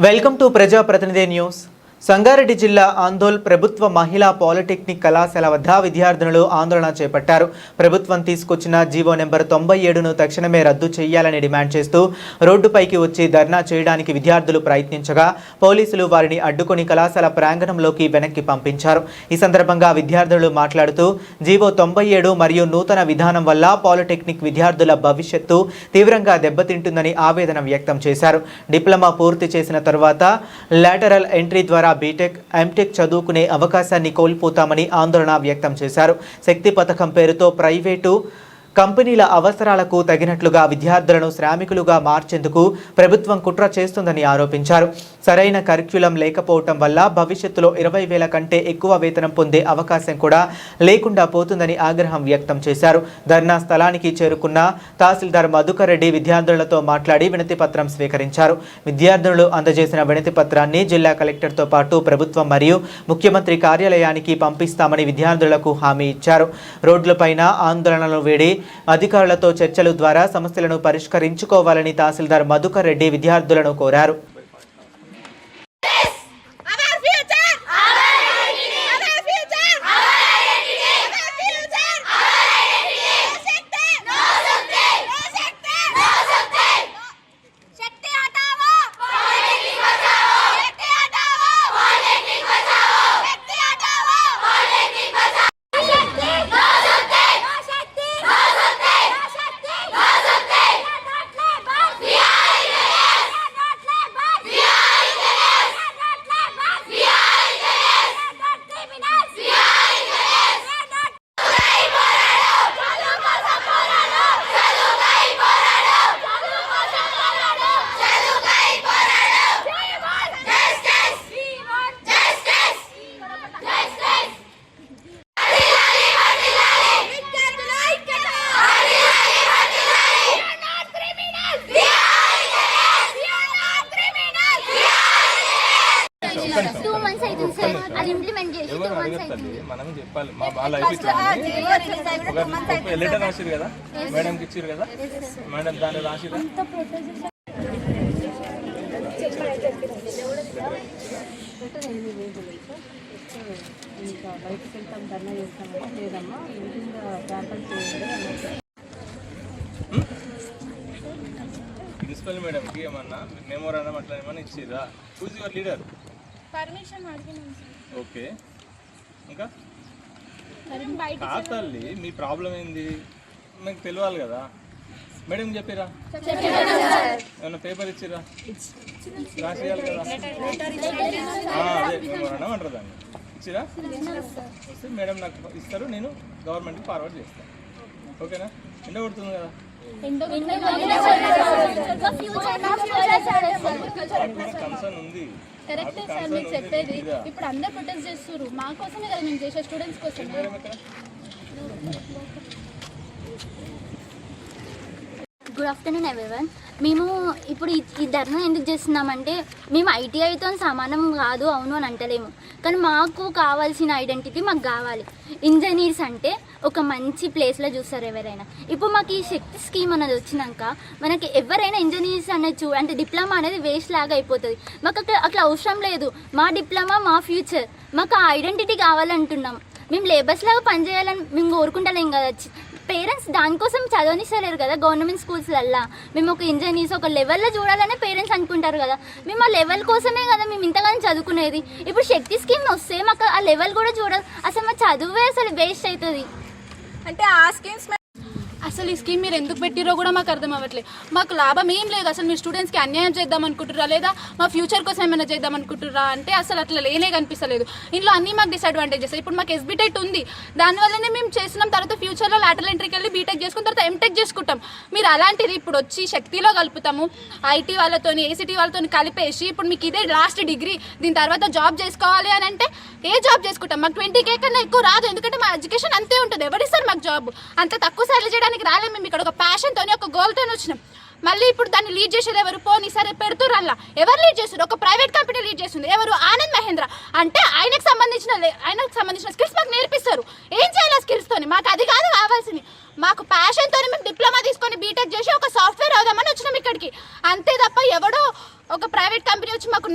Welcome to ప్రజాప్రతినిధి news. Sangareddy జిల్లా ఆందోళ్ ప్రభుత్వ మహిళా పాలిటెక్నిక్ కళాశాల వద్ద విద్యార్థినులు ఆందోళన చేపట్టారు. ప్రభుత్వం తీసుకొచ్చిన జీవో నెంబర్ 97ను తక్షణమే రద్దు చేయాలని డిమాండ్ చేస్తూ రోడ్డుపైకి వచ్చి ధర్నా చేయడానికి విద్యార్థులు ప్రయత్నించగా పోలీసులు వారిని అడ్డుకొని కళాశాల ప్రాంగణంలోకి వెనక్కి పంపించారు. ఈ సందర్భంగా విద్యార్థులు మాట్లాడుతూ జీవో 97 మరియు నూతన విధానం వల్ల పాలిటెక్నిక్ విద్యార్థుల భవిష్యత్తు తీవ్రంగా దెబ్బతింటుందని ఆవేదన వ్యక్తం చేశారు. డిప్లొమా పూర్తి చేసిన తర్వాత లాటరల్ ఎంట్రీ ద్వారా బీటెక్, ఎంటెక్ చదువుకునే అవకాశాన్ని కోల్పోతామని ఆందోళన వ్యక్తం చేశారు. శక్తి పథకం పేరుతో ప్రైవేటు కంపెనీల అవసరాలకు తగినట్లుగా విద్యార్థులను శ్రామికులుగా మార్చేందుకు ప్రభుత్వం కుట్ర చేస్తుందని ఆరోపించారు. సరైన కరిక్యులం లేకపోవటం వల్ల భవిష్యత్తులో 20,000 కంటే ఎక్కువ వేతనం పొందే అవకాశం కూడా లేకుండా పోతుందని ఆగ్రహం వ్యక్తం చేశారు. ధర్నా స్థలానికి చేరుకున్న తహసీల్దార్ మధుకర్ రెడ్డి విద్యార్థులతో మాట్లాడి వినతి పత్రం స్వీకరించారు. విద్యార్థులు అందజేసిన వినతి పత్రాన్ని జిల్లా కలెక్టర్తో పాటు ప్రభుత్వం మరియు ముఖ్యమంత్రి కార్యాలయానికి పంపిస్తామని విద్యార్థులకు హామీ ఇచ్చారు. రోడ్లపైన ఆందోళనలు వేడి అధికారులతో చర్చల ద్వారా సమస్యలను పరిష్కరించుకోవాలని తహసీల్దార్ మధుకర్ రెడ్డి విద్యార్థులను కోరారు. మనమే చెప్పాలి. మా బాగా లెటర్ రాసిరు కదా, మేడంకి ఇచ్చిరు కదా, మేడం దాన్ని రాసిరా. ప్రిన్సిపల్ మేడంకి ఏమన్నా మెమోరాండం అట్లా ఏమన్నా ఇచ్చిరా? Who's your leader? పర్మిషన్ అడిగినాం. ఓకే, ఇంకా కాతల్లి మీ ప్రాబ్లం ఏంది మీకు తెలియాలి కదా. మేడం చెప్పిరా? ఏమన్నా పేపర్ ఇచ్చిరా? రాసియాలి కదా. అదే మెమోరాండం అంటారు, దాన్ని ఇచ్చిరా? వస్తే మేడం నాకు ఇస్తారు, నేను గవర్నమెంట్కి ఫార్వర్డ్ చేస్తాను. ఓకేనా? ఎండ కొడుతుంది కదా, కన్సర్న్ ఉంది. కరెక్ట్ సార్ మీరు చెప్పేది. ఇప్పుడు అందరు ప్రొటెస్ట్ చేస్తున్నారు, మా కోసమే కదా మేము చేసే, స్టూడెంట్స్ కోసమే. Good afternoon everyone. మేము ఇప్పుడు ఈ ధర్నా ఎందుకు చేస్తున్నామంటే మేము ఐటీఐతో సమానం కాదు, అవును అని అంటలేము, కానీ మాకు కావాల్సిన ఐడెంటిటీ మాకు కావాలి. ఇంజనీర్స్ అంటే ఒక మంచి ప్లేస్లో చూస్తారు ఎవరైనా. ఇప్పుడు మాకు ఈ శక్తి స్కీమ్ అనేది వచ్చినాక మనకి ఎవరైనా ఇంజనీర్స్ అనేది అంటే డిప్లొమా అనేది వేస్ట్ లాగా అయిపోతుంది. మాకు అట్లా అవసరం లేదు. మా డిప్లొమా మా ఫ్యూచర్, మాకు ఆ ఐడెంటిటీ కావాలంటున్నాం. మేము లేబర్స్ లాగా పనిచేయాలని మేము కోరుకుంటలేం కదా. పేరెంట్స్ దానికోసం చదవనిస్తలేరు కదా గవర్నమెంట్ స్కూల్స్లల్లా. మేము ఒక ఇంజనీర్స్ ఒక లెవెల్లో చూడాలనే పేరెంట్స్ అనుకుంటారు కదా. మేము ఆ లెవెల్ కోసమే కదా మేము ఇంతగానో చదువుకునేది. ఇప్పుడు శక్తి స్కీమ్ వస్తే మాకు ఆ లెవెల్ కూడా చూడాలి. అసలు మా చదువే అసలు వేస్ట్ అవుతుంది. అంటే ఆ స్కీమ్స్ అసలు ఈ స్కీమ్ మీరు ఎందుకు పెట్టిరో కూడా మాకు అర్థం అవ్వట్లేదు. మాకు లాభం ఏం లేదు. అసలు మీరు స్టూడెంట్స్కి అన్యాయం చేద్దాం అనుకుంటురా, లేదా మా ఫ్యూచర్ కోసం ఏమైనా చేద్దాం అనుకుంటురా అంటే అసలు అట్లా లేనే కనిపిస్తలేదు. ఇంట్లో అన్నీ మాకు డిసడ్వాంటేజెస్. ఇప్పుడు మాకు ఎస్బీటెట్ ఉంది, దానివల్లనే మేము చేస్తున్నాం. తర్వాత ఫ్యూచర్లో లాటరల్ ఎంట్రీకి వెళ్ళి బీటెక్ చేసుకున్న తర్వాత ఎంటెక్ చేసుకుంటాం. మీరు అలాంటిది ఇప్పుడు వచ్చి శక్తిలో కలుపుతాము, ఐటీ వాళ్ళతో ఏసీటీ వాళ్ళతో కలిపేసి ఇప్పుడు మీకు ఇదే లాస్ట్ డిగ్రీ, దీని తర్వాత జాబ్ చేసుకోవాలి అని అంటే ఏ జాబ్ చేసుకుంటాం? మాకు 20K కన్నా ఎక్కువ రాదు, ఎందుకంటే మా ఎడ్యుకేషన్ అంతే ఉంటుంది. ఎవరిస్తారు మాకు జాబ్? అంత తక్కువ సార్లు చేయడానికి రాలేదు. మేము ఇక్కడ ఒక ప్యాషన్తో ఒక గోల్తో వచ్చినాం. మళ్ళీ ఇప్పుడు దాన్ని లీడ్ చేసేది ఎవరు? పోనీ సరే పెడుతురు, అలా ఎవరు లీడ్ చేస్తారు? ఒక ప్రైవేట్ కంపెనీ లీడ్ చేస్తుంది. ఎవరు? ఆనంద్ మహేంద్ర. అంటే ఆయనకు సంబంధించిన స్కిల్స్ మాకు నేర్పిస్తారు. ఏం చేయాలి ఆ స్కిల్స్తో? మాకు అది కాదు కావాల్సింది. మాకు ప్యాషన్తో మేము డిప్లొమా తీసుకొని బీటెక్ చేసి ఒక సాఫ్ట్వేర్ అవుదామని వచ్చినాం ఇక్కడికి, అంతే తప్ప ఎవడో ఒక ప్రైవేట్ కంపెనీ వచ్చి మాకు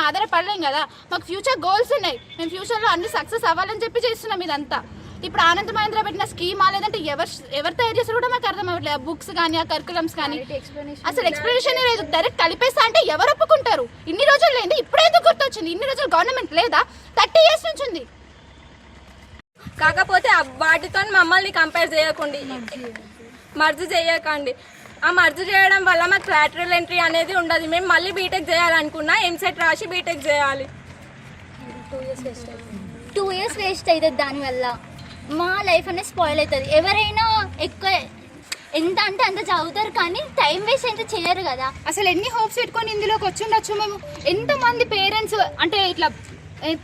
మేము ఆధారపడలేం కదా, మాకు ఫ్యూచర్ గోల్స్ ఉన్నాయి, మేము ఫ్యూచర్లో అన్ని సక్సెస్ అవ్వాలని చెప్పి చేస్తున్నాం ఇదంతా. ఇప్పుడు ఆనంద్ మహేంద్ర పెట్టిన స్కీమా లేదంటే ఎవరు తయారు చేస్తారు కూడా మాకు అర్థం అవ్వట్లేదు. బుక్స్ కానీ ఆ కరికులమ్స్ కానీ అసలు ఎక్స్ప్లెనేషన్ లేదు. డైరెక్ట్ కలిపేస్తా అంటే ఎవరు ఒప్పుకుంటారు? ఇన్ని రోజులు లేదు, ఇప్పుడే ఎందుకు గుర్తొచ్చింది? ఇన్ని రోజులు గవర్నమెంట్ లేదా? 30 years నుంచి ఉంది. కాకపోతే వాటితో మమ్మల్ని కంపేర్ చేయకండి, మర్జ్ చేయకండి. ఆ మర్జ్ చేయడం వల్ల మాకు లాటరల్ ఎంట్రీ అనేది ఉండదు. మేము మళ్ళీ బీటెక్ చేయాలనుకున్నా ఎంసెట్ రాసి బీటెక్ చేయాలి. 2 years వేస్ట్ అవుతుంది. దానివల్ల మా లైఫ్ అనేది స్పాయిల్ అవుతుంది. ఎవరైనా ఎక్కువ ఎంత అంటే అంత చదువుతారు కానీ టైం వేస్ట్ అయితే చేయరు కదా. అసలు ఎన్ని హోప్స్ పెట్టుకొని ఇందులోకి వచ్చి ఉండొచ్చు మేము. ఎంతమంది పేరెంట్స్ అంటే ఇట్లా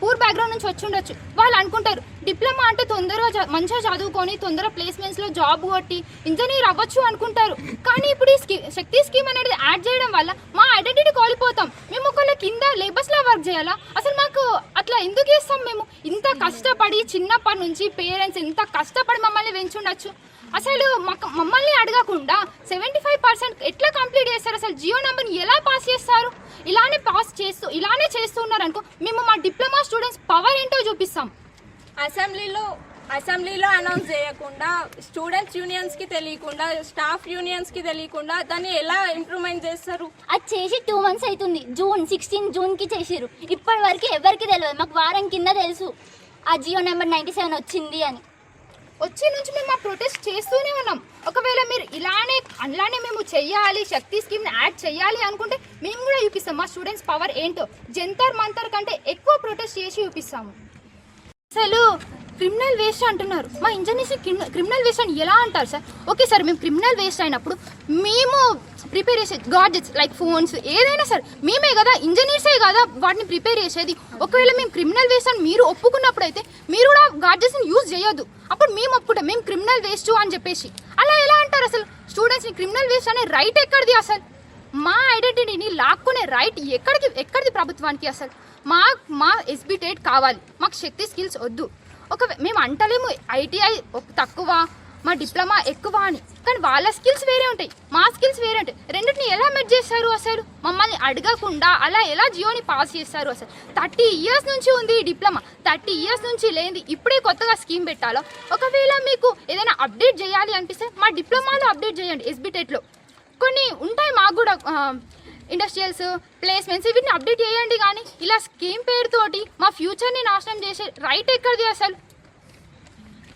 పూర్ బ్యాక్గ్రౌండ్ నుంచి వచ్చి ఉండొచ్చు. వాళ్ళు అనుకుంటారు డిప్లొమా అంటే తొందరగా మంచిగా చదువుకొని తొందర ప్లేస్మెంట్స్లో జాబ్ కొట్టి ఇంజనీర్ అవ్వచ్చు అనుకుంటారు. కానీ ఇప్పుడు ఈ శక్తి స్కీమ్ అనేది యాడ్ చేయడం వల్ల మా ఐడెంటిటీ కోల్పోతాం. మేము ఒకళ్ళ కింద లేబర్స్లా వర్క్ చేయాలా? అసలు మాకు అట్లా ఎందుకు చేస్తాం? మేము ఇంత కష్టపడి చిన్నప్పటి నుంచి పేరెంట్స్ ఇంత కష్టపడి మమ్మల్ని పెంచుండొచ్చు. అసలు మమ్మల్ని అడగకుండా 75% ఎట్లా కంప్లీట్ చేస్తారు? అసలు జియో నెంబర్ని ఎలా పాస్ చేస్తారు? ఇలానే చేస్తున్నారు అనుకో, మేము మా డిప్లొమా స్టూడెంట్స్ పవర్ ఏంటో చూపిస్తాం. అసెంబ్లీలో అనౌన్స్ చేయకుండా, స్టూడెంట్స్ యూనియన్స్కి తెలియకుండా, స్టాఫ్ యూనియన్స్కి తెలియకుండా దాన్ని ఎలా ఇంప్రూవ్మెంట్ చేస్తారు? అది చేసి 2 months అవుతుంది. 16 జూన్కి చేసిర్రు. ఇప్పటి వరకు ఎవరికి తెలియదు. మాకు వారం కింద తెలుసు ఆ జియో నెంబర్ 97 వచ్చింది అని. వచ్చే నుంచి మేము ఆ ప్రొటెస్ట్ చేస్తూనే ఉన్నాం. ఒకవేళ మీరు అలానే మేము చెయ్యాలి, శక్తి స్కీమ్ని యాడ్ చేయాలి అనుకుంటే మేము కూడా చూపిస్తాం మా స్టూడెంట్స్ పవర్ ఏంటో. జంతర్ మంతర్ కంటే ఎక్కువ ప్రొటెస్ట్ చేసి చూపిస్తాము. అసలు క్రిమినల్ వేస్ట్ అంటున్నారు. మా ఇంజనీర్స్ క్రిమినల్ వేస్ట్ అని ఎలా అంటారు సార్? ఓకే సార్, మేము క్రిమినల్ వేస్ట్ అయినప్పుడు మేము ప్రిపేర్ చేసే గాడ్జెట్స్ లైక్ ఫోన్స్ ఏదైనా సరే మేమే కదా, ఇంజనీర్సే కదా వాటిని ప్రిపేర్ చేసేది. ఒకవేళ మేము క్రిమినల్ వేస్ట్ అని మీరు ఒప్పుకున్నప్పుడు అయితే మీరు కూడా గాడ్జెట్స్ని యూజ్ చేయొద్దు. అప్పుడు మేము ఒప్పుకుంటాం మేము క్రిమినల్ వేస్ట్ అని చెప్పేసి. అలా ఎలా అంటారు? అసలు స్టూడెంట్స్ని క్రిమినల్ వేస్ట్ అనే రైట్ ఎక్కడిది? అసలు మా ఐడెంటిటీని లాక్కునే రైట్ ఎక్కడిది ప్రభుత్వానికి? అసలు మా ఎస్బీ టెట్ కావాలి, మాకు శక్తి స్కిల్స్ వద్దు. మేము అంటలేము ఐటీఐ తక్కువ మా డిప్లొమా ఎక్కువ అని, కానీ వాళ్ళ స్కిల్స్ వేరే ఉంటాయి, మా స్కిల్స్ వేరే ఉంటాయి. రెండింటిని ఎలా మెడ్ చేస్తారు? అసలు మమ్మల్ని అడగకుండా అలా ఎలా జియోని పాస్ చేస్తారు? అసలు 30 years నుంచి ఉంది ఈ డిప్లొమా, 30 years నుంచి లేనిది ఇప్పుడే కొత్తగా స్కీమ్ పెట్టాలో? ఒకవేళ మీకు ఏదైనా అప్డేట్ చేయాలి అనిపిస్తే మా డిప్లొమాలో అప్డేట్ చేయండి. ఎస్బీ టెట్లో కొన్ని ఉంటాయి మాకు కూడా ఇండస్ట్రియల్స్ ప్లేస్మెంట్స్, వీటిని అప్డేట్ చేయండి. కానీ ఇలా స్కీమ్ పేరుతోటి మా ఫ్యూచర్ని నాశనం చేసే రైట్ ఎక్కడిది? అసలు